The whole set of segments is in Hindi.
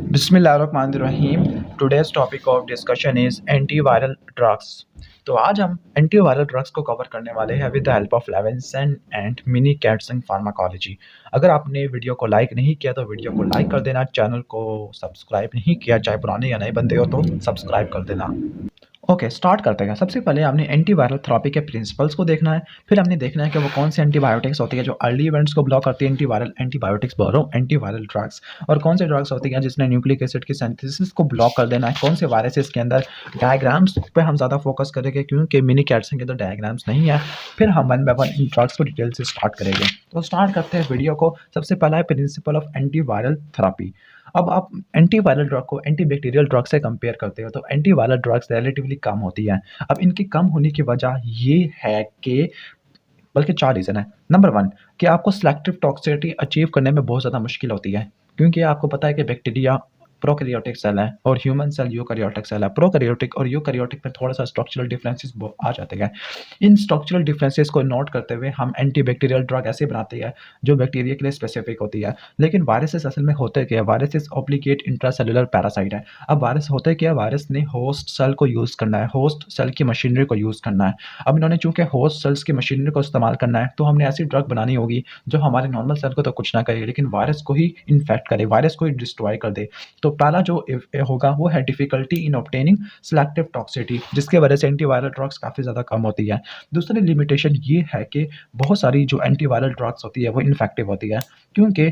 बिस्मिल्लाहिर्रहमानिर्रहीम। Today's topic of discussion is antiviral drugs. तो आज हम एंटीवायरल ड्रग्स को कवर करने वाले हैं with the help of Levinson and mini Katzung pharmacology. अगर आपने वीडियो को लाइक नहीं किया तो वीडियो को लाइक कर देना, चैनल को सब्सक्राइब नहीं किया, चाहे पुराने या नए बंदे हो तो सब्सक्राइब कर देना। ओके, स्टार्ट करते हैं। सबसे पहले हमने एंटीवायरल थेरेपी के प्रिंसिपल्स को देखना है, फिर हमने देखना है कि वो कौन सी एंटीबायोटिक्स होती है जो अर्ली इवेंट्स को ब्लॉक करती है, एंटीवायरल एंटीबायोटिक्स बोलो एंटीवायरल ड्रग्स, और कौन से ड्रग्स होती हैं जिसने न्यूक्लिक एसिड की सिंथेसिस को ब्लॉक कर देना है, कौन से वायरसेस के अंदर। डायग्राम्स पे हम ज़्यादा फोकस करेंगे क्योंकि मिनी कैट्सन के अंदर डायग्राम्स नहीं है। फिर हम one by one in drugs को डिटेल से स्टार्ट करेंगे। तो स्टार्ट करते हैं वीडियो को। सबसे पहला है प्रिंसिपल ऑफ एंटीवायरल थेरेपी। अब आप एंटीवायरल ड्रग को एंटीबैक्टीरियल ड्रग से कंपेयर करते हो तो एंटीवायरल ड्रग्स रिलेटिवली कम होती है। अब इनकी कम होने की वजह ये है कि बल्कि 4 रीज़न है। नंबर 1 कि आपको सिलेक्टिव टॉक्सिसिटी अचीव करने में बहुत ज़्यादा मुश्किल होती है, क्योंकि आपको पता है कि बैक्टीरिया प्रोकैरियोटिक सेल है और ह्यूमन सेल यूकैरियोटिक सेल है। प्रोकैरियोटिक और यूकैरियोटिक में थोड़ा-सा स्ट्रक्चरल डिफरेंसेस आ जाते हैं। इन स्ट्रक्चरल डिफरेंसेस को नोट करते हुए हम एंटीबैक्टीरियल ड्रग ऐसे बनाते हैं जो बैक्टीरिया के लिए स्पेसिफिक होती है। लेकिन वायरसेस असल में होते क्या है? वायरसेस ऑब्लिगेट इंट्रासेलुलर पैरासाइट है। अब वायरस होते क्या है? वायरस ने होस्ट सेल को यूज़ करना है, होस्ट सेल की मशीनरी को यूज़ करना है। अब इन्होंने चूँकि होस्ट सेल्स की मशीनरी को इस्तेमाल करना है, तो हमने ऐसी ड्रग बनानी होगी जो हमारे नॉर्मल सेल को तो कुछ ना करे, लेकिन वायरस को ही इन्फेक्ट करे, वायरस को ही डिस्ट्रॉय कर दे। तो पहला जो होगा वो है difficulty in obtaining selective toxicity, जिसके वजह से एंटीवायरल ड्रग्स काफ़ी ज़्यादा कम होती है। दूसरी लिमिटेशन ये है कि बहुत सारी जो एंटीवायरल ड्रग्स होती है वो इन्फेक्टिव होती है, क्योंकि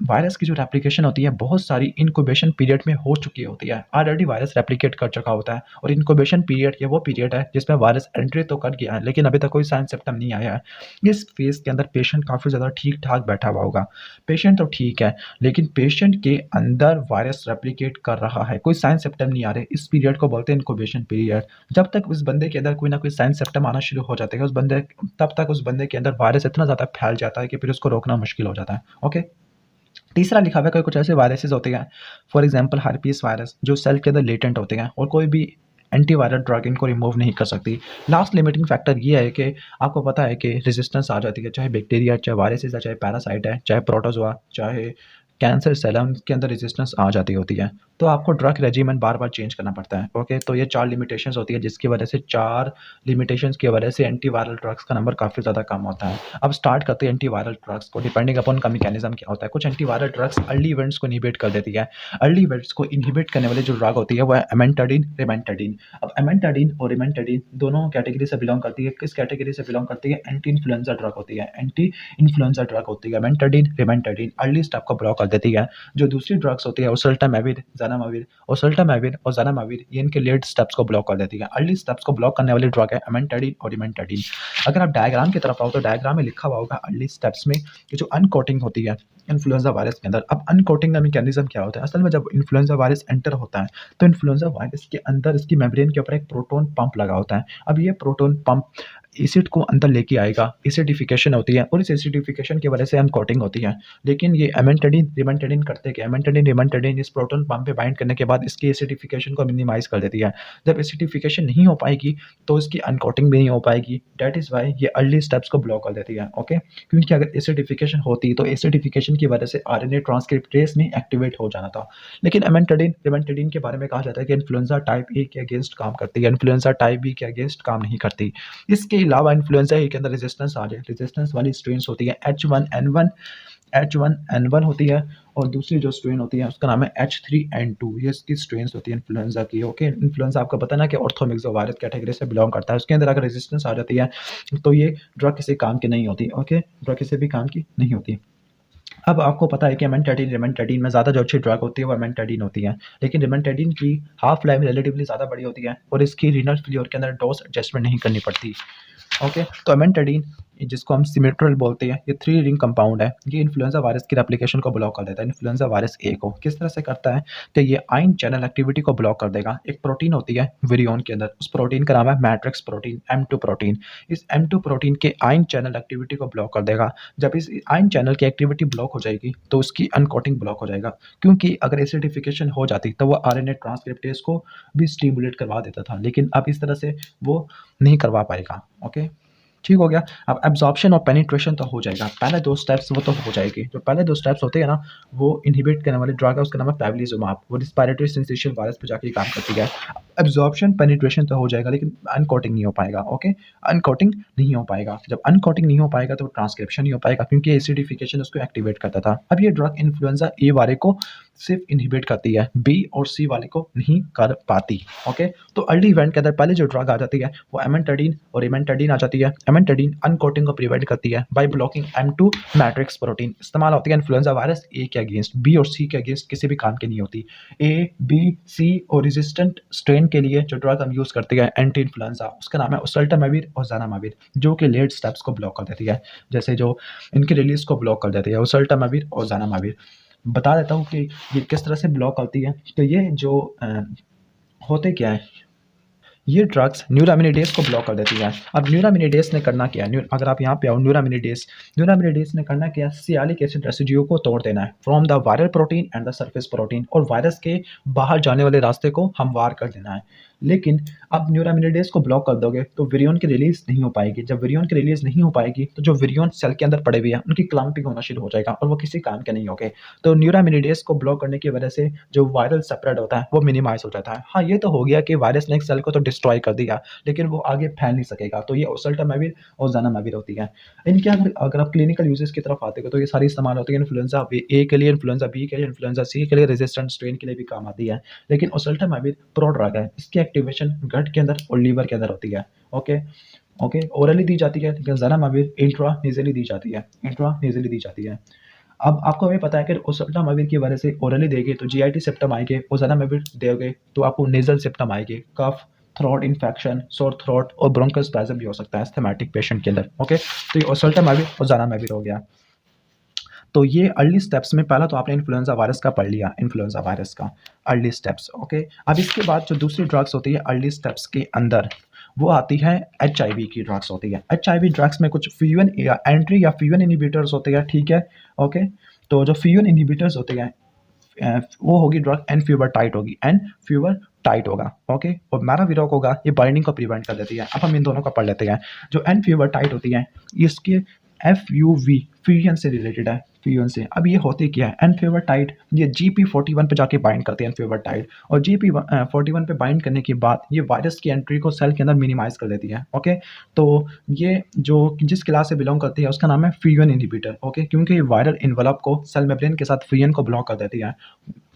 वायरस की जो रेप्लिकेशन होती है बहुत सारी इनक्यूबेशन पीरियड में हो चुकी होती है। ऑलरेडी वायरस रेप्लिकेट कर चुका होता है और इनक्यूबेशन पीरियड ये वो पीरियड है जिसमें वायरस एंट्री तो कर गया है, लेकिन अभी तक कोई साइन सिम्टम नहीं आया है। इस फेज़ के अंदर पेशेंट काफ़ी ज़्यादा ठीक-ठाक बैठा हुआ होगा। पेशेंट तो ठीक है, लेकिन पेशेंट के अंदर वायरस रेप्लिकेट कर रहा है, कोई साइन सिम्टम नहीं आ रहे। इस पीरियड को बोलते हैं इनक्यूबेशन पीरियड। जब तक उस बंदे के अंदर कोई ना कोई साइन सिम्टम आना शुरू हो जाते हैं, तब तक उस बंदे के अंदर वायरस इतना ज़्यादा फैल जाता है कि फिर उसको रोकना मुश्किल हो जाता है। ओके? तीसरा लिखा हुआ है कि कुछ ऐसे वायरसेस होते हैं, फॉर एग्जांपल हर्पीस वायरस, जो सेल के अंदर लेटेंट होते हैं और कोई भी एंटीवायरल ड्रग इनको रिमूव नहीं कर सकती। लास्ट लिमिटिंग फैक्टर ये है कि आपको पता है कि रेजिस्टेंस आ जाती है, चाहे बैक्टीरिया, चाहे वायरसेस है, चाहे पैरासाइट है, चाहे प्रोटोजोआ, चाहे कैंसर सेल है, उनके अंदर रेजिस्टेंस आ जाती होती है। तो आपको ड्रग रेजिमेंट बार-बार चेंज करना पड़ता है। ओके? तो ये 4 लिमिटेशंस होती है, जिसकी वजह से 4 लिमिटेशंस की वजह से एंटीवायरल ड्रग्स का नंबर काफ़ी ज़्यादा कम होता है। अब स्टार्ट करते हैं एंटीवायरल ड्रग्स को, डिपेंडिंग अपॉन उनका मैकेनिज्म क्या होता है। कुछ एंटीवायरल ड्रग्स अर्ली इवेंट्स को इनहिबिट कर देती है। अर्ली इवेंट्स को इनहिबिट करने वाली जो ड्रग होती है वो है एमेंटाडिन, रिमेंटाडिन। अब एमेंटाडिन और रिमेंटाडिन दोनों कैटेगरी से बिलॉन्ग करती है। किस कैटेगरी से बिलॉन्ग करती है? एंटी इन्फ्लुएंजा ड्रग होती है। एंटी इन्फ्लुएंजा ड्रग होती है एमेंटाडिन, रिमेंटाडिन अर्ली स्टेप को ब्लॉक कर देती है। जो दूसरी ड्रग्स होती है ओसेल्टामाविर, ज़नामाविर, ओसेल्टामाविर और ज़नामाविर, ये इनके लेट स्टेप्स को ब्लॉक कर देती है। अर्ली स्टेप्स को ब्लॉक करने वाली ड्रग है एमेंटाडिन और रिमेंटाडिन। अगर आप डायग्राम की तरफ आओ तो डायग्राम में लिखा हुआ होगा अर्ली स्टेप्स में कि जो अनकोटिंग होती है इन्फ्लुएंजा वायरस के अंदर। अब अनकोटिंग का मैकेनिज्म क्या होता है? असल में जब इन्फ्लुएंजा वायरस एंटर होता है तो इन्फ्लुएंजा वायरस के अंदर इसकी मेम्ब्रेन के ऊपर एक प्रोटॉन पंप लगा होता है। अब ये प्रोटॉन पंप एसिड को अंदर लेके आएगा, एसिडिफिकेशन होती है और इस एसिडिफिकेशन की वजह से अनकोटिंग होती है। लेकिन ये एमेंटाडिन, रिमेंटाडिन करते क्या? एमेंटाडिन, रिमेंटाडिन इस प्रोटॉन पंप पे बाइंड करने के बाद इसकी एसिडिफिकेशन को मिनिमाइज़ कर देती है। जब एसिडिफिकेशन नहीं हो पाएगी तो इसकी अनकोटिंग भी नहीं हो पाएगी। दैट इज़ व्हाई ये अर्ली स्टेप्स को ब्लॉक कर देती है। ओके? क्योंकि अगर एसिडिफिकेशन होती तो एसिडिफिकेशन की वजह से आरएनए ट्रांसक्रिप्टेज में एक्टिवेट हो जाना था। लेकिन एमेंटाडिन, रिमेंटाडिन के बारे में कहा जाता है कि इन्फ्लुएंजा टाइप ए के अगेंस्ट काम करती है, इन्फ्लुएंजा टाइप बी के अगेंस्ट काम नहीं करती। इसके अलावा इन्फ्लुएंजा ए के अंदर रेजिस्टेंस आ जाए, रेजिस्टेंस वाली स्ट्रेन्स होती है H1N1, H1N1 होती है और दूसरी जो स्ट्रेन होती है उसका नाम है H3N2। ये इसकी स्ट्रेन्स होती है इन्फ्लुएंजा की। ओके? इन्फ्लुएंजा आपको पता है ना कि ऑर्थोमिक्सोवायरस कैटेगरी से बिलॉन्ग करता है। उसके अंदर अगर रेजिस्टेंस आ जाती है तो ये ड्रग किसी काम की नहीं होती। ओके? ड्रग किसी भी काम की नहीं होती। अब आपको पता है कि एमेंटाडिन, रिमेंटाडिन में ज़्यादा जो अच्छी ड्रग होती है वो एमेंटाडिन होती है, लेकिन रिमेंटाडिन की हाफ लाइफ रिलेटिवली ज़्यादा बड़ी होती है और इसकी रीनल फेल्योर के अंदर डोज एडजस्टमेंट नहीं करनी पड़ती। ओके? तो एमेंटाडिन, जिसको हम सिमेट्रिल बोलते हैं, ये 3 रिंग कंपाउंड है। ये इन्फ्लुएंजा वायरस की रेप्लिकेशन को ब्लॉक कर देता है, इन्फ्लुएंजा वायरस ए को। किस तरह से करता है कि ये आयन चैनल एक्टिविटी को ब्लॉक कर देगा। एक प्रोटीन होती है विरियन के अंदर, उस प्रोटीन का नाम है मैट्रिक्स प्रोटीन, M2 प्रोटीन। इस M2 प्रोटीन के आयन चैनल एक्टिविटी को ब्लॉक कर देगा। जब इस आयन चैनल की एक्टिविटी ब्लॉक हो जाएगी तो उसकी अनकोटिंग ब्लॉक हो जाएगा, क्योंकि अगर एसिडिफिकेशन हो जाती तो वो आरएनए ट्रांसक्रिप्टेज को भी स्टिमुलेट करवा देता था, लेकिन अब इस तरह से वो नहीं करवा पाएगा। ओके? ठीक हो गया। अब एब्ज़ॉर्प्शन और पेनिट्रेशन तो हो जाएगा, पहले 2 स्टेप्स वो तो हो जाएगी। जो पहले 2 स्टेप्स होते हैं ना, वो इनहिबिट करने वाले ड्रग है, उसका नाम है फेविलिज़ुमाब, वो रिस्पिरेटरी सिंसेशन वायरस पे जाके काम करती है। एब्ज़ॉर्प्शन, पेनिट्रेशन तो हो जाएगा लेकिन अनकोटिंग नहीं हो पाएगा, ओके? अनकोटिंग नहीं हो पाएगा, जब अनकोटिंग नहीं हो पाएगा तो ट्रांसक्रिप्शन नहीं हो पाएगा क्योंकि एसिडिफ़िकेशन उसको एक्टिवेट करता था। अब ये ड्रग इन्फ्लुएंज़ा ए वाले को सिर्फ़ इनहिबिट करती है, बी और सी वाले को नहीं कर पाती, ओके? तो अर्ली इवेंट के अंदर पहले जो ड्रग आ जाती है वो एमेंटाडिन और इमेंटाडिन आ जाती है। एमेंटाडिन अनकोटिंग को प्रिवेंट करती है by blocking M2 matrix protein, इस्तेमाल होती है इन्फ्लुएंजा वायरस ए के अगेंस्ट, बी और सी के अगेंस्ट किसी भी काम की नहीं होती। ए, बी, सी और रेजिस्टेंट स्ट्रेन के लिए जो ड्रग हम यूज़ करते हैं एंटी इन्फ्लुएंजा, उसका नाम है ओसेल्टामाविर और ज़ानामाविर, जो कि लेट स्टेप्स को ब्लॉक कर देती है, जैसे जो इनकी रिलीज़ को ब्लॉक कर देती है ओसेल्टामाविर और ज़ानामाविर। बता देता हूँ कि ये किस तरह से ब्लॉक करती है। तो ये जो होते क्या है, ये ड्रग्स न्यूरामिनिडेज को ब्लॉक कर देती है। अब न्यूरामिनिडेज ने करना क्या है, अगर आप यहाँ पे आओ, न्यूरामिनिडेज ने करना क्या है, सियालिक एसिड रेसिड्यू को तोड़ देना है from the viral protein and the surface protein, और वायरस के बाहर जाने वाले रास्ते को हमवार कर देना है। लेकिन अब न्यूरामिनिडेज को ब्लॉक कर दोगे तो विरियन की रिलीज नहीं हो पाएगी। जब विरियन की रिलीज नहीं हो पाएगी तो जो विरियन सेल के अंदर पड़े हुए हैं उनकी क्लम्पिंग होना शुरू हो जाएगा और वो किसी काम के नहीं होंगे। तो न्यूरामिनिडेज को ब्लॉक करने की वजह से जो वायरल स्प्रेड होता है वो मिनिमाइज हो जाता है। हाँ, ये तो हो गया कि वायरस ने एक सेल को तो डिस्ट्रॉय कर दिया लेकिन वो आगे फैल नहीं सकेगा। तो ये ओसेल्टामाविर और ज़ानामाविर होती है। इनके अगर आप क्लिनिकल यूजेस की तरफ आते हो तो ये सारी इस्तेमाल होती है इन्फ्लुएंजा ए के लिए, इन्फ्लुएंजा बी के लिए, इन्फ्लुएंजा सी के लिए, रेजिस्टेंट स्ट्रेन के लिए भी काम आती है। लेकिन ओसेल्टामाविर प्रो ड्रग है, इसकी एक्टिवेशन गट के अंदर और लीवर के अंदर होती है, ओके? ओके, ओरली दी जाती है, लेकिन ज़ानामाविर इंट्रानेज़ली दी जाती है, इंट्रानेज़ली दी जाती है। अब आपको ये पता है कि ओसेल्टामाविर की वजह से ओरली देंगे तो जीआईटी सिम्पटम आएंगे, और ज़ानामाविर दोगे तो आपको नेज़ल सिम्पटम आएंगे, कफ, थ्रोट इन्फेक्शन, सोर थ्रोट और ब्रोंकोस्पैज़म भी हो सकता है एस्थमेटिक पेशेंट के अंदर, ओके? तो ये ओसेल्टामाविर और ज़ानामाविर हो गया। तो ये अर्ली स्टेप्स में पहला तो आपने इन्फ्लुएंजा वायरस का पढ़ लिया, इन्फ्लुएंजा वायरस का अर्ली स्टेप्स, ओके? अब इसके बाद जो दूसरी ड्रग्स होती है अर्ली स्टेप्स के अंदर, वो आती है एचआईवी की ड्रग्स होती है। एचआईवी ड्रग्स में कुछ फ्यूजन या एंट्री या फ्यूजन इनहिबिटर्स होते हैं, ठीक है? ओके? तो जो फ्यूजन इनहिबिटर्स होते हैं वो होगी ड्रग एनफ्यूबरटाइड होगी, एनफ्यूबरटाइड होगा, ओके? और मैराविरोक होगा, ये बाइंडिंग को प्रिवेंट कर देती है। अब हम इन दोनों का पढ़ लेते हैं। जो एनफ्यूबरटाइड होती है इसके एफयूवी फ्यूजन से रिलेटेड है, फ्यूजन से। अब ये होती क्या है, एनफ्यूबरटाइड ये GP41 पे जाके बाइंड करते हैं एनफ्यूबरटाइड, और GP41 पे बाइंड करने के बाद ये वायरस की एंट्री को सेल के अंदर मिनिमाइज कर देती है, ओके? तो ये जो जिस क्लास से बिलोंग करती है उसका नाम है फ्यूजन इनहिबिटर, ओके? क्योंकि ये वायरल एनवेलप को सेल मेम्ब्रेन के साथ फ्यूजन को ब्लॉक कर देती है।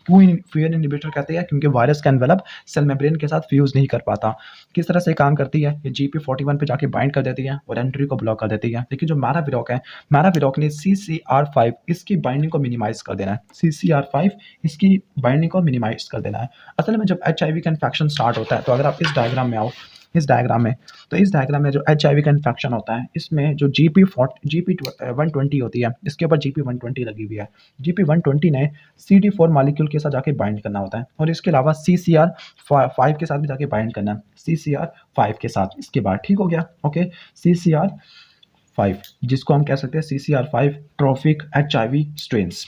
क्यों फ्यूजन इनहिबिटर कहते हैं, क्योंकि वायरस का एनवेलप सेल मेम्ब्रेन के साथ फ्यूज नहीं कर पाता। किस तरह से काम करती है, ये GP41 पे जाके बाइंड कर देती है और एंट्री को ब्लॉक कर देती है। लेकिन जो मैराविरोक है, मैराविरोक ने CCR5 इसकी बाइंडिंग को मिनिमाइज कर देना है, CCR5 इसकी बाइंडिंग को मिनिमाइज कर देना है। असल में जब HIV का इन्फेक्शन स्टार्ट होता है, तो अगर आप इस डायग्राम में आओ, इस डायग्राम में, तो इस डायग्राम में जो HIV का इन्फेक्शन होता है इसमें जो GP120 होती है, इसके ऊपर GP120 लगी हुई है। GP120 ने CD4 मॉलिक्यूल के साथ जाके बाइंड करना होता है, और इसके अलावा CCR5 के साथ भी जाके बाइंड करना है, CCR5 के साथ। इसके बाद ठीक हो गया, ओके? CCR5 जिसको हम कह सकते हैं CCR5 ट्रॉफिक HIV स्ट्रेन्स।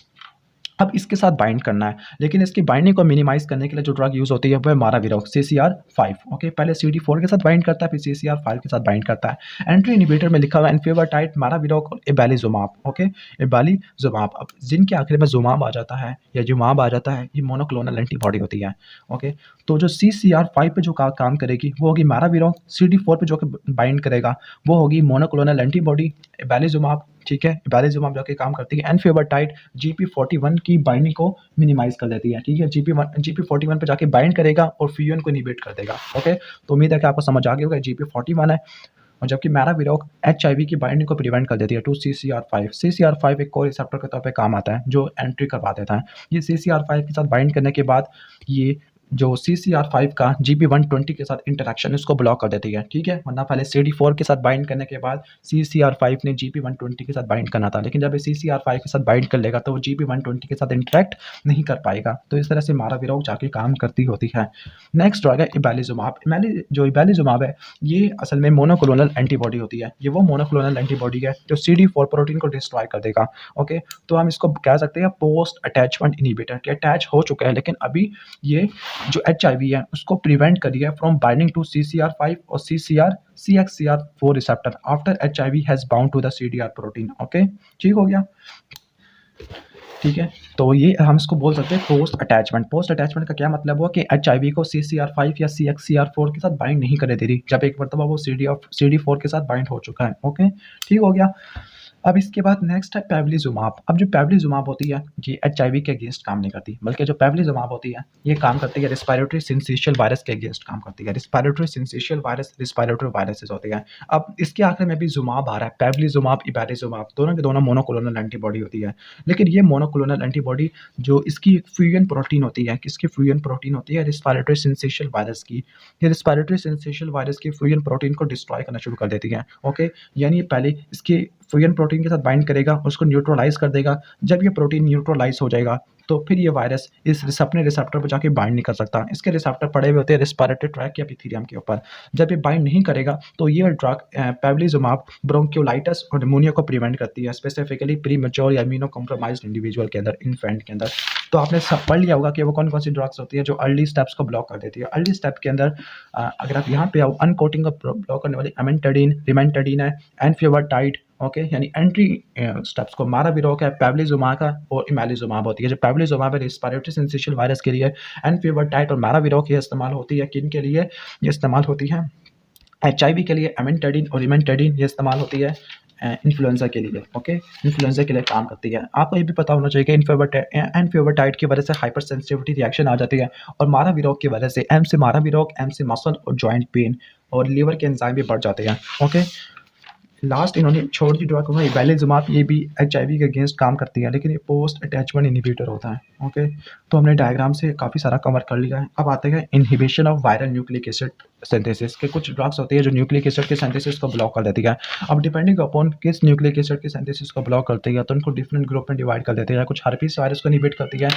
अब इसके साथ बाइंड करना है, लेकिन इसकी बाइंडिंग को मिनिमाइज करने के लिए जो ड्रग यूज़ होती है वो है मैराविरोक, CCR5, ओके? पहले CD4 के साथ बाइंड करता है, फिर CCR5 के साथ बाइंड करता है। एंट्री इनहिबिटर में लिखा हुआ है एनफ्यूबरटाइड, मैराविरोक और इबालिजुमाब, ओके? इबालिजुमाब। अब जिनके आखिर में जुमाब आ जाता है या जुमाब आ जाता है, ये मोनोक्लोनल एंटीबॉडी होती है, ओके? तो जो CCR5 पे जो काम करेगी वो होगी मैराविरोक, CD4 पे जो बाइंड करेगा वो होगी मोनोक्लोनल एंटीबॉडी इबालिजुमाब, ठीक है? इबालिजुमाब जाके काम करती है एनफ्यूबरटाइड, GP41 की बाइंडिंग को मिनिमाइज कर देती है, ठीक है? GP41 पे जाके बाइंड करेगा और फ्यूजन को इनहिबिट कर देगा, ओके? तो उम्मीद है कि आपको समझ आ गया होगा, GP41 है। और जबकि मैराविरोक HIV की बाइंडिंग को प्रिवेंट कर देती है टू CCR5। CCR5 एक को रिसेप्टर के तौर पे काम आता है जो एंट्री करवा देता है। ये CCR5 के साथ बाइंड करने के बाद ये जो CCR5 का GP120 के साथ इंटरेक्शन इसको ब्लॉक कर देती है, ठीक है? वरना पहले CD4 के साथ बाइंड करने के बाद CCR5 ने GP120 के साथ बाइंड करना था, लेकिन जब ये CCR5 के साथ बाइंड कर लेगा तो वो GP120 के साथ इंटरेक्ट नहीं कर पाएगा। तो इस तरह से मैराविरोक जाके काम करती होती है। नेक्स्ट ड्रग है इबालिजुमाब। जो इबालिजुमाब है ये असल में मोनोक्लोनल एंटीबॉडी होती है। ये वो मोनोक्लोनल एंटीबॉडी है जो CD4 प्रोटीन को डिस्ट्रॉय कर देगा, ओके? तो हम इसको कह सकते हैं पोस्ट अटैचमेंट इनहिबिटर, कि अटैच हो चुका है लेकिन अभी ये जो HIV है उसको प्रिवेंट करी है फ्रॉम बाइंडिंग टू CCR5 और CXCR4 receptor after HIV has bound to the CDR प्रोटीन। ओके, ठीक हो गया। ठीक है, तो ये हम इसको बोल सकते हैं पोस्ट अटैचमेंट। पोस्ट अटैचमेंट का क्या मतलब हुआ कि HIV को CCR5 या CXCR4 के साथ बाइंड नहीं करने दे रही, जब एक मरतबा वो CD4 के साथ बाइंड हो चुका है। ओके, ठीक हो गया। अब इसके बाद नेक्स्ट है पेवलीजुमाब। अब जो पेवलीजुमाब होती है ये HIV के अगेंस्ट काम नहीं करती, बल्कि जो पेवलीजुमाब होती है ये काम करती है रिस्पायरेटरी सिंसिशियल वायरस के अगेंस्ट काम करती है। Respiratory syncytial virus respiratory viruses होती हैं। अब इसके आखिर में भी जुमाब आ रहा है, पेवलीजुमाब, इबैरिजुमाब, दोनों के दोनों मोनोक्लोनल एंटीबॉडी होती है। लेकिन ये मोनोक्लोनल एंटीबॉडी जो इसकी फ्यूजन प्रोटीन होती है, किसकी फ्यूजन प्रोटीन होती है? रिस्पायरेटरी सिंसिशियल वायरस की। ये रिस्पायरेटरी सिंसिशियल वायरस की फ्यूजन प्रोटीन को डिस्ट्रॉय करना शुरू कर देती है। ओके, यानी पहले इसकी फ्यूजन प्रोटीन के साथ बाइंड करेगा, उसको न्यूट्रलाइज कर देगा। जब ये प्रोटीन न्यूट्रलाइज हो जाएगा तो फिर ये वायरस इस अपने रिसेप्टर पर जाके बाइंड नहीं कर सकता। इसके रिसेप्टर पड़े हुए होते हैं रेस्पिरेटरी ट्रैक या एपिथेलियम के ऊपर। जब ये बाइंड नहीं करेगा तो ये ड्रग पेवलीजुमाब ब्रोंकियोलाइटिस और निमोनिया को प्रिवेंट करती है, स्पेसिफिकली प्री मैच्योर या इम्यूनो कॉम्प्रोमाइज्ड इंडिविजुअल के अंदर, इन्फेंट के अंदर। तो आपने सब पढ़ लिया होगा कि वो कौन कौन सी ड्रग्स होती है जो अर्ली स्टेप्स को ब्लॉक कर देती है। अर्ली स्टेप के अंदर अगर आप यहाँ पे आओ, अनकोटिंग को ब्लॉक करने वाली अमेंटाडीन, रिमेंटाडीन है, एनफेवर्टाइड। ओके, यानी एंट्री स्टेप्स को माराविरोक है, पेवलीजुमाब का और इमैलिजुमाब होती है। जो पेवलीजुमाब है रिस्पिरेटरी सिंसिशियल वायरस के लिए, एनफेवर्टाइड और माराविरोक ये इस्तेमाल होती है किन के लिए? ये इस्तेमाल होती है HIV के लिए। एमेंटाडीन और इमेंटाडीन ये इस्तेमाल होती है इन्फ्लुएंजा के लिए। ओके, इन्फ्लुएंजा के लिए काम करती है। आपको ये भी पता होना चाहिए कि एनफेवर्टाइड की वजह से हाइपर सेंसिटिविटी रिएक्शन आ जाती है, और माराविरोक की वजह से M से माराविरोक, M से मसल और जॉइंट पेन और लीवर के एंजाइम भी बढ़ जाते हैं। ओके, लास्ट इन्होंने छोड़ दी ड्रग है इबैलिजुमाब, ये भी HIV के अगेंस्ट काम करती है, लेकिन ये पोस्ट अटैचमेंट इनहिबिटर होता है। ओके, तो हमने डायग्राम से काफ़ी सारा कवर कर लिया है। अब आते हैं inhibition of viral nucleic acid synthesis के। कुछ ड्रग्स होती है जो न्यूक्लिक एसिड के सिंथेसिस को ब्लॉक कर देती है। अब डिपेंडिंग अपॉन किस न्यूक्लिक एसिड के सिंथेसिस को ब्लॉक करती है तो उनको डिफरेंट ग्रुप में डिवाइड कर देती है। कुछ हर्पीस वायरस को इनहिबिट करती है,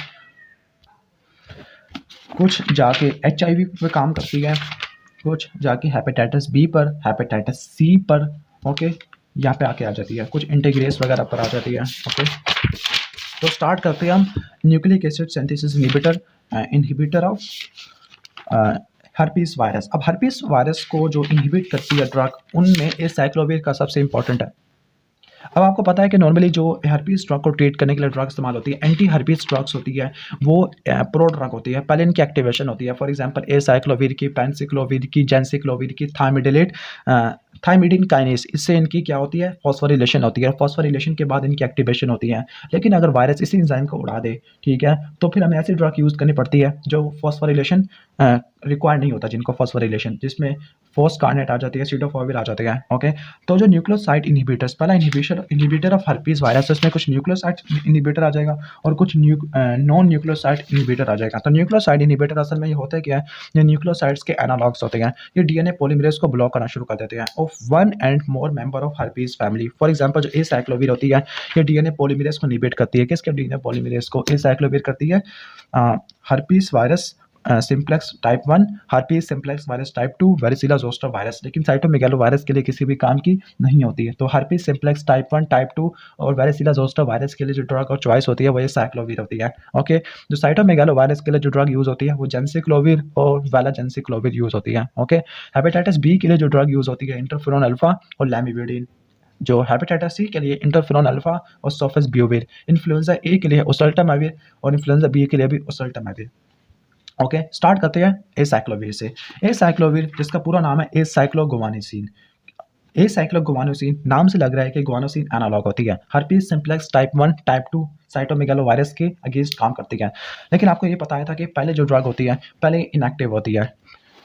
कुछ जाके HIV पे काम करती है, कुछ जाके हेपेटाइटिस B पर, हेपेटाइटिस C पर। ओके, यहाँ पे आके आ जाती है, कुछ इंटीग्रेस वगैरह पर आ जाती है। ओके, तो स्टार्ट करते हैं हम nucleic acid synthesis inhibitor of herpes virus. अब हर्पीस वायरस को जो इनहिबिट करती है ड्रग, उनमें एसाइक्लोविर का सबसे इंपॉर्टेंट है। अब आपको पता है कि नॉर्मली जो हर्पीस ड्रग को ट्रीट करने के लिए ड्रग इस्तेमाल होती है, एंटी हर्पीस ड्रग्स होती है, वो प्रो ड्रग होती है। पहले इनकी एक्टिवेशन होती है, फॉर एग्जांपल एसाइक्लोविर की, पेंसिक्लोविर की, जेंसिक्लोविर की, थाइमिडिन काइनेस, इससे इनकी क्या होती है? फॉस्फोरिलेशन होती है। फॉस्फोरिलेशन के बाद इनकी एक्टिवेशन होती है। लेकिन अगर वायरस इसी एंजाइम को उड़ा दे, ठीक है, तो फिर हमें ऐसी ड्रग यूज़ करनी पड़ती है जो फॉस्फोरिलेशन रिक्वायर्ड नहीं होता, जिनको फॉस्फोरिलेशन, जिसमें फोस्कारनेट आ जाती है, सीडोफोविर आ जाते हैं। ओके, तो जो न्यूक्लियोसाइड इनहिबिटर्स, पहला इनहिबिटर ऑफ हर्पीस वायरस, उसमें कुछ न्यूक्लियोसाइड इनहिबिटर आ जाएगा और कुछ नॉन न्यूक्लियोसाइड इनहिबिटर आ जाएगा। तो न्यूक्लियोसाइड इनहिबिटर असल में ये होता है क्या है? ये न्यूक्लियोसाइड्स के एनालॉग्स होते हैं। ये DNA पॉलीमरेज को ब्लॉक करना शुरू कर देते हैं of one and more member of herpes family. For example जो एसाइक्लोविर होती है, ये DNA पॉलीमरेज को इनहिबिट करती है। किसके DNA पॉलीमरेज को? एसाइक्लोविर करती है herpes virus simplex type 1, herpes simplex virus type 2, वेरिसिला zoster virus, लेकिन साइटोमेगालो वायरस के लिए किसी भी काम की नहीं होती है। तो हर्पीस सिंप्लेक्स टाइप 1, टाइप 2 और वेरिसिला जोस्टर वायरस के लिए जो ड्रग और चॉइस होती है वो ये साइक्लोविर होती है। ओके, जो साइटोमेगालो वायरस के लिए जो ड्रग यूज़ होती है वो जेंसिक्लोविर और वेलाजेंसिक्लोविर यूज़ होती है। ओके, हेपेटाइटिस B के लिए जो ड्रग यूज़ होती है इंटरफेरोन अल्फा और लैमिविडिन। जो हेपेटाइटिस C के लिए इंटरफेरोन अल्फा और सोफेस्ब्यूविर। इन्फ्लुएंजा A के लिए ओसेल्टामाविर और इन्फ्लुएंजा B के लिए भी ओसेल्टामाविर। ओके, स्टार्ट करते हैं एसाइक्लोविर से। एसाइक्लोविर जिसका पूरा नाम है एसाइक्लोगुआनिसिन। एसाइक्लोगुआनिसिन नाम से लग रहा है कि गुआनिसिन एनालॉग होती है। Herpes simplex type 1, type 2 cytomegalo virus के अगेंस्ट काम करती है। लेकिन आपको ये बताया था कि पहले जो ड्रग होती है पहले इनएक्टिव होती है।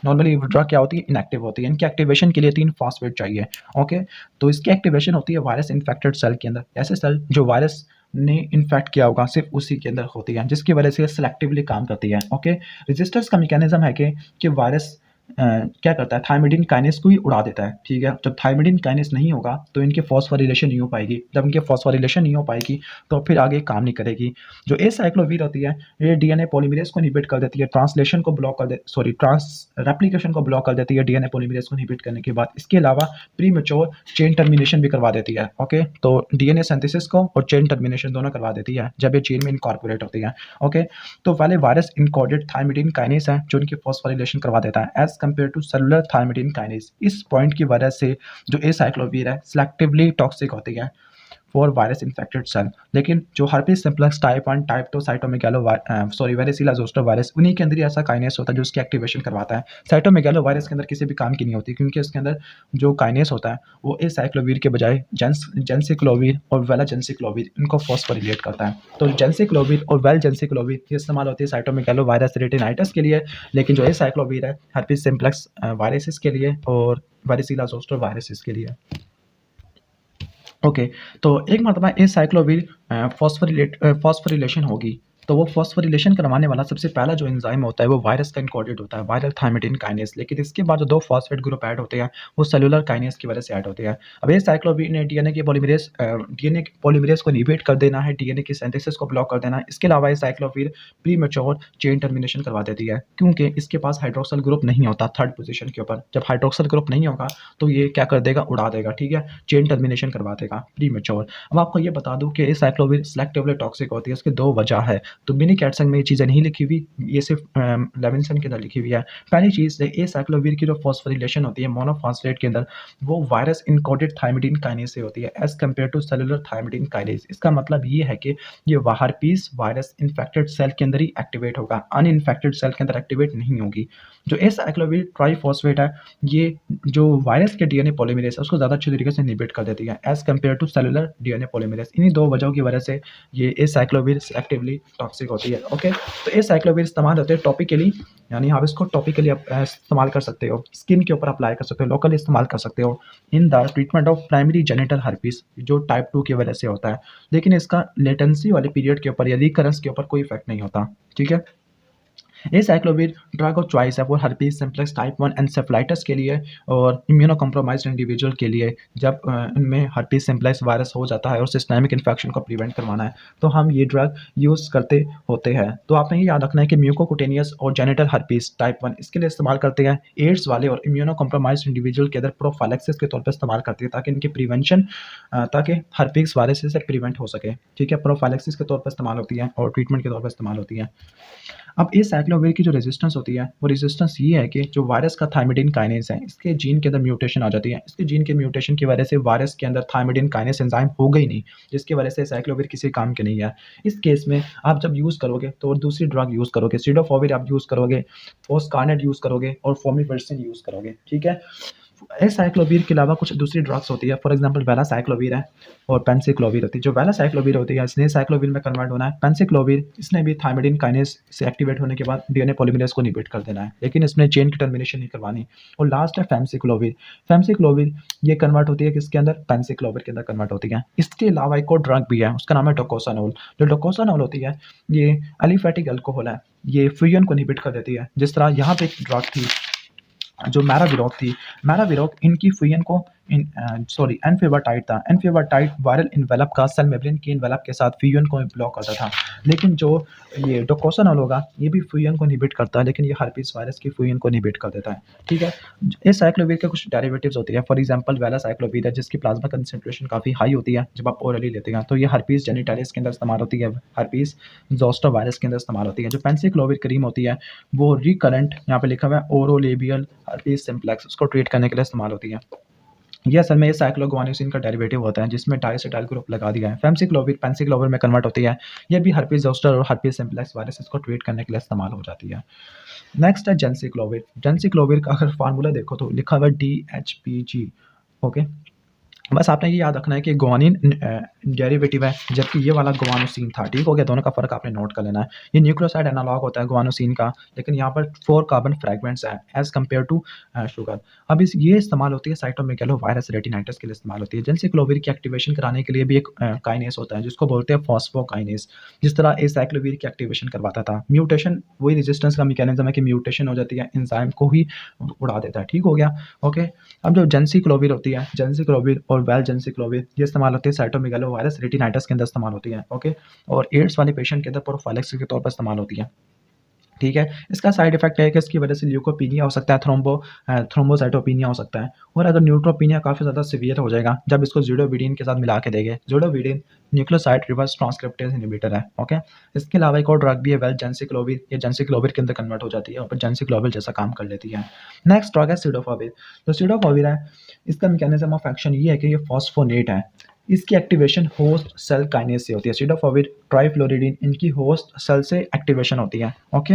नॉर्मली ड्रग क्या होती है? इनएक्टिव होती है। इनकी एक्टिवेशन के लिए 3 फॉस्फेट चाहिए। ओके, तो इसकी एक्टिवेशन होती है वायरस इन्फेक्टेड सेल के अंदर। ऐसे सेल जो वायरस ने इन्फेक्ट किया होगा सिर्फ उसी के अंदर होती है, जिसकी वजह से सिलेक्टिवली काम करती है। ओके, रजिस्टर्स का मैकेनिज्म है कि वायरस क्या करता है, थायमिडिन काइनेस को ही उड़ा देता है, ठीक है। जब थायमिडिन काइनेस नहीं होगा तो इनके फॉस्फोरिलेशन नहीं हो पाएगी, जब इनके फॉस्फोरिलेशन नहीं हो पाएगी तो फिर आगे काम नहीं करेगी। जो एसाइक्लोविर होती है ये डीएनए पॉलीमरेज को इनहिबिट कर देती है, ट्रांसलेशन को ब्लॉक कर दे सॉरी ट्रांस रेप्लिकेशन को ब्लॉक कर देती है डीएनए पॉलीमरेज को इनहिबिट करने के बाद। इसके अलावा प्रीमेच्योर चेन टर्मिनेशन भी करवा देती है। ओके, तो डीएनए सिंथेसिस को और चेन टर्मिनेशन दोनों करवा देती है जब ये चेन में इनकॉर्पोरेट होती है। ओके, तो पहले वायरस इनकोडेड थायमिडिन काइनेस है जो इनकी फॉस्फोरिलेशन करवा देता है as compare to cellular thymidine kinase. इस पॉइंट की वजह से जो एसाइक्लोविर है सिलेक्टिवली टॉक्सिक होती है फॉर वायरस इन्फेक्टेड सेल। लेकिन जो herpes simplex type 1 type 2 cytomegalo varicella zoster virus, उन्हीं के अंदर ही ऐसा काइनेस होता है जो उसकी एक्टिवेशन करवाता है। साइटोमेगालो वायरस के अंदर किसी भी काम की नहीं होती क्योंकि इसके अंदर जो काइनेस होता है वो एसाइक्लोविर के बजाय जेंसिक्लोविर और वेलाजेंसिक्लोविर इनको फॉस्फोरिलेट करता है। तो जेंसिक्लोविर और वेलजेंसिक्लोविर ये इस्तेमाल होती है साइटोमेगालो वायरस रेटिनाइटिस के लिए, लेकिन जो एसाइक्लोविर है हर्पीस सिम्प्लेक्स वायरसिस के लिए और वेरिसिला जोस्टर वायरसिस के लिए। ओके, तो एक मरतबा एसाइक्लोविर फॉस्फोरिलेशन होगी तो वो फॉस्फोरिलेशन करवाने वाला सबसे पहला जो एंजाइम होता है वो वायरस का इनकोडेड होता है, वायरल थायमिडिन काइनेस। लेकिन इसके बाद जो दो फॉस्फेट ग्रुप ऐड होते हैं वो सेलुलर काइनेस की वजह से ऐड होते हैं। अब एसाइक्लोविर ने डीएनए पॉलीमरेज को इनहिबिट कर देना है, डीएनए की सिंथेसिस को ब्लॉक कर देना है। इसके अलावा एसाइक्लोविर प्रीमेच्योर चेन टर्मिनेशन करवा देती है क्योंकि इसके पास हाइड्रोक्सल ग्रुप नहीं होता थर्ड पोजीशन के ऊपर। जब हाइड्रोक्सल ग्रुप नहीं होगा तो ये क्या कर देगा, उड़ा देगा, ठीक है, चेन टर्मिनेशन करवा देगा प्रीमेच्योर। अब आपको ये बता दूं कि एसाइक्लोविर सिलेक्टिवली टॉक्सिक होती है, इसकी दो वजह है। तो मिनी कैटसन में ये चीज़ें नहीं लिखी हुई, ये सिर्फ लेविंसन के अंदर लिखी हुई है। पहली चीज़ एसाइक्लोविर की जो फॉस्फोरिलेशन होती है मोनोफॉस्फेट के अंदर वो वायरस इनकोडेड थायमिडिन काइनेस से होती है as compare to cellular thymidine kinase. इसका मतलब ये है कि ये हर्पीस वायरस इन्फेक्टेड सेल के अंदर ही एक्टिवेट होगा, अनइन्फेक्टेड सेल के अंदर एक्टिवेट नहीं होगी। जो एसाइक्लोविर ट्राइफॉस्फेट है ये जो वायरस के डीएनए पॉलीमरेज है उसको ज़्यादा अच्छे तरीके से इनहिबिट कर देती है as compare to cellular DNA polymerase. इन्हीं दो वजहों की वजह से ये एसाइक्लोविर एक्टिवली टॉक्सिक होती है। ओके, तो एसाइक्लोविर इस्तेमाल होते हैं टॉपिकली, यानी आप इसको टॉपिकली इस्तेमाल कर सकते हो, स्किन के ऊपर अप्लाई कर सकते हो, लोकली इस्तेमाल कर सकते हो in the treatment of primary genital herpes जो टाइप 2 की वजह से होता है। लेकिन इसका लेटेंसी वाले पीरियड के ऊपर या रिकरेंस के ऊपर कोई इफेक्ट नहीं होता, ठीक है। एसाइक्लोविर ड्रग ऑफ चॉइस है वो हर्पीस सिम्प्लेक्स टाइप 1 एन्सेफलाइटिस के लिए और इम्यूनो कॉम्प्रोमाइज्ड इंडिविजुअल के लिए। जब इनमें हर्पीस सिम्प्लेक्स वायरस हो जाता है और सिस्टेमिक इन्फेक्शन को प्रिवेंट करवाना है तो हम ये ड्रग यूज़ करते होते हैं। तो आपने ये याद रखना है कि म्यूकोकुटेनियस और जेनिटल हर्पीस टाइप 1 इसके लिए इस्तेमाल करते हैं, एड्स वाले और इम्यूनो कॉम्प्रोमाइज्ड इंडिविजुअल के अंदर प्रोफाइलैक्सिस के तौर पर इस्तेमाल करते हैं ताकि इनकी प्रिवेंशन ताकि हर्पीस वायरस से प्रिवेंट हो सके, ठीक है। प्रोफाइलैक्सिस के तौर पर इस्तेमाल होती है और ट्रीटमेंट के तौर पर इस्तेमाल होती है। अब एसाइक्लोविर की जो रेजिस्टेंस होती है वो रेजिस्टेंस ये है कि जो वायरस का थायमिडिन काइनेस है इसके जीन के अंदर म्यूटेशन आ जाती है। इसके जीन के म्यूटेशन की वजह से वायरस के अंदर थायमिडिन काइनेस एंजाइम होगा ही नहीं, जिसकी वजह से एसाइक्लोविर किसी काम के नहीं है। इस केस में आप जब यूज़ करोगे तो दूसरी ड्रग यूज़ करोगे, सिडोफोविर आप यूज़ करोगे, फोस्कारनेट यूज़ करोगे और फोमिफेरसिन यूज़ करोगे, ठीक है। एसाइक्लोविर के अलावा कुछ दूसरी ड्रग्स होती है, फॉर एग्जांपल वेलासाइक्लोविर है और पेंसिक्लोविर होती है। जो वेलासाइक्लोविर होती है इसने साइक्लोविर में कन्वर्ट होना है, पेंसिक्लोविर इसने भी थायमिडिन काइनेस से एक्टिवेट होने के बाद डीएनए पॉलीमरेज को इनहिबिट कर देना है, लेकिन इसमें चेन की टर्मिनेशन नहीं करवानी। और लास्ट है फेमसिक्लोविर। फेमसिक्लोविर ये कन्वर्ट होती है किसके अंदर, पेंसिक्लोविर के अंदर कन्वर्ट होती है। इसके अलावा एक और ड्रग भी है उसका नाम है डोकोसानोल। जो डोकोसानोल होती है ये एलिफेटिक अल्कोहल है, ये फ्यूजन को इनहिबिट कर देती है। जिस तरह यहाँ पे एक ड्रग थी जो मैराविरोक थी, मैराविरोक इनकी फ्यूजन को एनफेवाटाइड था, एनफेवाटाइड वायरल इन्वेलप का सेल मेम्ब्रेन के इन्वेलप के साथ फ्यूजन को ब्लॉक करता था। लेकिन जो ये डोकोसानोल होगा ये भी फ्यूजन को इनहिबिट करता है, लेकिन ये हर्पीस वायरस की फ्यूजन को इनहिबिट कर देता है, ठीक है। इस साइक्लोविर के कुछ डेरिवेटिव्स होती है, फॉर एग्जांपल वेलासाइक्लोविर है जिसकी प्लाज्मा कंसंट्रेशन काफ़ी हाई होती है जब आप ओरली लेते हैं, तो ये हर्पीस जेनिटालिस के अंदर इस्तेमाल होती है, हर्पीस जोस्टर वायरस के अंदर इस्तेमाल होती है। जो पेंसिक्लोविर क्रीम होती है वो रिकरेंट यहाँ पे लिखा हुआ है ओरोलेबियल हर्पीस सिम्प्लेक्स उसको ट्रीट करने के लिए इस्तेमाल होती है। ये असल में ये साइक्लोगुआनिसिन का डेरिवेटिव होता है जिसमें डाइएसिटाइल ग्रुप लगा दिया है। फेमसिक्लोविर पेंसिक्लोविर में कन्वर्ट होती है, ये भी हर्पीस जोस्टर और हर्पीस सिम्प्लेक्स वायरस को ट्रीट करने के लिए इस्तेमाल हो जाती है। नेक्स्ट है जेंसिक्लोविर। जेंसिक्लोविर का अगर फार्मूला देखो तो लिखा हुआ है DHPG, ओके। बस आपने ये याद रखना है कि गुआनिन डेरिवेटिव है, जबकि ये वाला गुआनोसिन था। ठीक हो गया, दोनों का फ़र्क आपने नोट कर लेना है। ये न्यूक्लियोसाइड एनालॉग होता है गुआनोसिन का, लेकिन यहाँ पर 4 कार्बन फ्रेगमेंट्स हैं एज़ कम्पेयर टू शुगर। अब इस ये इस्तेमाल होती है साइटोमेगालोवायरस रेटिनाइटिस के लिए इस्तेमाल होती है। जेनसेक्लोविर की एक्टिवेशन कराने के लिए भी एक काइनेस होता है जिसको बोलते हैं फॉस्फोकाइनेस, जिस तरह एसाइक्लोविर की एक्टिवेशन करवाता था। म्यूटेशन वही रेजिस्टेंस का मैकेनिज्म है कि म्यूटेशन हो जाती है, एंजाइम को ही उड़ा देता है। ठीक हो गया, ओके। अब जो जेनसेक्लोविर होती है, जेनसेक्लोविर और वेलजेनसेक्लोविर ये इस्तेमाल होती है साइटोमेगालोवायरस रेटिनाइटिस के अंदर इस्तेमाल होती है, ओके। और एड्स वाले पेशेंट के अंदर प्रोफाइलैक्सिस के तौर पर इस्तेमाल होती है। ठीक है, इसका साइड इफेक्ट है कि इसकी वजह से ल्यूकोपीनिया हो सकता है, थ्रोम्बोसाइटोपिनिया हो सकता है, और अगर न्यूट्रोपिनिया काफ़ी ज़्यादा सीवियर हो जाएगा जब इसको ज़िडोविडिन के साथ मिला के देंगे। ज़िडोविडिन न्यूक्लियोसाइड रिवर्स ट्रांसक्रिप्टेज इनहिबिटर है, ओके। इसके अलावा एक और ड्रग भी है वेलजेनसेक्लोविर, ये जेनसेक्लोविर के अंदर कन्वर्ट हो जाती है और फिर जेनसेक्लोविर जैसा काम कर लेती है। नेक्स्ट ड्रग है सिडोफोविर। तो सिडोफोविर है, इसका मैकेनिज्म ऑफ एक्शन ये है कि ये फॉस्फोनेट है। इसकी एक्टिवेशन होस्ट सेल काइनेज से होती है। सिडोफोविर, ट्राइफ्लोरिडीन, इनकी होस्ट सेल से एक्टिवेशन होती है, ओके।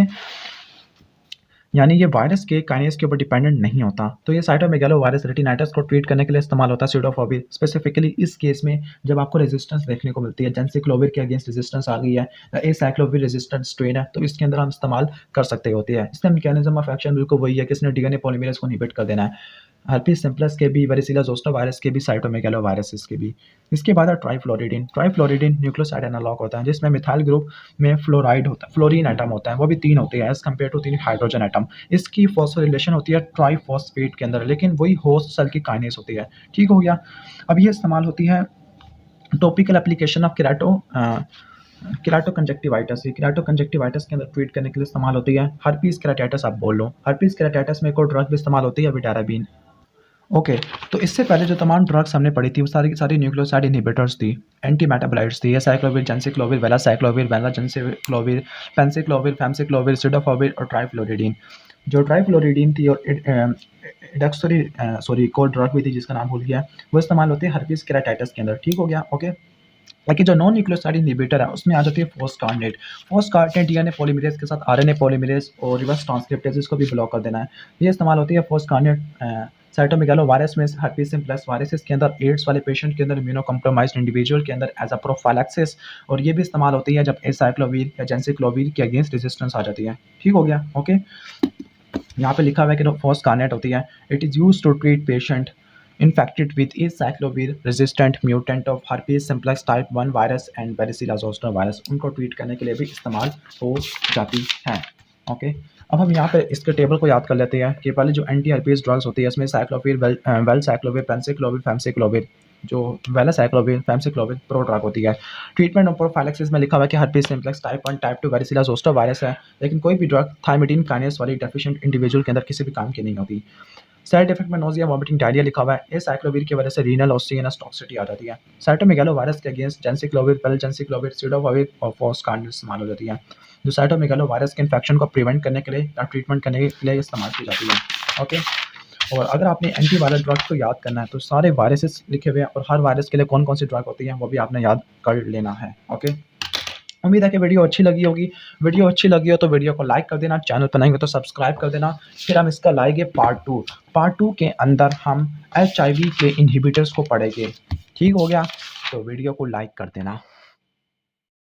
यानी ये वायरस के काइनेज के ऊपर डिपेंडेंट नहीं होता। तो ये साइटोमेगालोवायरस रेटिनाइटिस को ट्रीट करने के लिए इस्तेमाल होता है सिडोफोविर। स्पेसिफिकली इस केस में जब आपको रेजिस्टेंस देखने को मिलती है, जेनसेक्लोविर के अगेंस्ट रेजिस्टेंस आ गई है, एसाइक्लोविर रेजिस्टेंट स्ट्रेन है, तो इसके अंदर हम इस्तेमाल कर सकते होते हैं। इसका मैकेनिज्म ऑफ एक्शन बिल्कुल वही है कि इसने डीएनए पॉलीमरेज को इनहिबिट कर देना है। हर्पीज सिम्प्लेक्स के भी, वेरिसिला जोस्टर वायरस के भी, साइटोमेगालोवायरस के भी। इसके बाद है ट्राइफ्लोरिडीन। ट्राइफ्लोरिडीन न्यूक्लियोसाइड एनालॉग होता है जिसमें मिथाइल ग्रुप में फ्लोराइड होता है, फ्लोरीन एटम होता है, वो भी 3 होते हैं as compare to 3 hydrogen atom. इसकी फॉस्फोरिलेशन होती है ट्राइफॉस्फेट के अंदर, लेकिन वही होस्ट सेल की काइनेज होती है। ठीक हो गया। अब ये इस्तेमाल होती है टॉपिकल एप्लीकेशन ऑफ केराटोकंजक्टिवाइटिस। ये केराटोकंजक्टिवाइटिस के अंदर ट्रीट करने के लिए इस्तेमाल होती है। हर्पीज केराटिटिस आप बोल लो। हर्पीज केराटिटिस में एक और ड्रग भी इस्तेमाल होती है, विटाराबिन, ओके। तो इससे पहले जो तमाम ड्रग्स हमने पढ़ी थी वो सारी की सारी न्यूक्लियोसाइड इनहिबिटर्स थी, एंटी मेटाबोलाइट्स थी। एसाइक्लोविर, जेनसेक्लोविर, वेलासाइक्लोविर, वेलाजेनसेक्लोविर, पेंसेक्लोविर, फैमसेक्लोविर, सिडोफोविर और ट्राइफ्लोरिडीन। जो ट्राइफ्लोरिडीन थी और एक और ड्रग भी थी जिसका नाम भूल गया, वो इस्तेमाल होती है हर्पीज केराटिटिस के अंदर। ठीक हो गया, ओके। बाकी जो नॉन न्यूक्लियोसाइड इनहिबिटर है उसमें आ जाती है फोस्कारनेट। फोस्कारनेट डीएनए पॉलीमरेज के साथ आरएनए पॉलीमरेज और रिवर्स ट्रांसक्रिप्टेज को भी ब्लॉक कर देना है। ये इस्तेमाल होती है फोस्कारनेट साइटोमेगालोवायरस में, हर्पीज सिम्प्लेक्स वायरसेस के अंदर, एड्स वाले पेशेंट के अंदर, इम्यूनो कॉम्प्रोमाइज्ड इंडिविजुअल के अंदर एज अ प्रोफाइलैक्सिस। और ये भी इस्तेमाल होती है जब एसाइक्लोविर या जेनसेक्लोविर के अगेंस्ट रेजिस्टेंस आ जाती है। ठीक हो गया, ओके। यहाँ पे लिखा हुआ है कि फोस्कारनेट होती है, it is use to treat patient infected with acyclovir resistant mutant of herpes simplex type 1 virus and varicella zoster virus, उनको ट्रीट करने के लिए भी इस्तेमाल हो जाती है, ओके। अब हम यहाँ पे इसके टेबल को याद कर लेते हैं कि पहले जो एंटी हर्पीज ड्रग्स होती है इसमें साइक्लोविर, वेलसाइक्लोविर, पेंसेक्लोविर, फैमसेक्लोविर। जो वेलासाइक्लोविर, फैमसेक्लोविर प्रो ड्रग होती है। ट्रीटमेंट और प्रोफाइलैक्सिस में लिखा हुआ है कि herpes simplex type 1, type 2 वेरिसिला zoster virus है, लेकिन कोई भी ड्रग थाइमिडीन काइनेज वाली डेफिशिएंट इंडिविजुअल के अंदर किसी भी काम की नहीं होती। साइड इफेक्ट में नोजिया, वॉमिटिंग, डायरिया लिखा हुआ है। एसाइक्लोविर की वजह से रीनल और सीएनएस टॉक्सिसिटी आ जाती है। साइटोमेगालोवायरस के अगेंस्ट जेनसेक्लोविर, वेलजेनसेक्लोविर, सिडोफोविर और फोस्कारनेट इस्तेमाल हो जाती है, जो साइटोमेगालोवायरस के इन्फेक्शन को प्रिवेंट करने के लिए या ट्रीटमेंट करने के लिए इस्तेमाल की जाती है, ओके। और अगर आपने एंटीवायरल ड्रग्स को याद करना है तो सारे वायरसेस लिखे हुए हैं और हर वायरस के लिए कौन कौन सी ड्रग होती है वो भी आपने याद कर लेना है, ओके। उम्मीद है कि वीडियो अच्छी लगी होगी। वीडियो अच्छी लगी हो तो वीडियो को लाइक कर देना, चैनल पर नए हो तो सब्सक्राइब कर देना। फिर हम इसका लाएंगे पार्ट 2 के अंदर हम HIV के इनहिबिटर्स को पढ़ेंगे। ठीक हो गया, तो वीडियो को लाइक कर देना।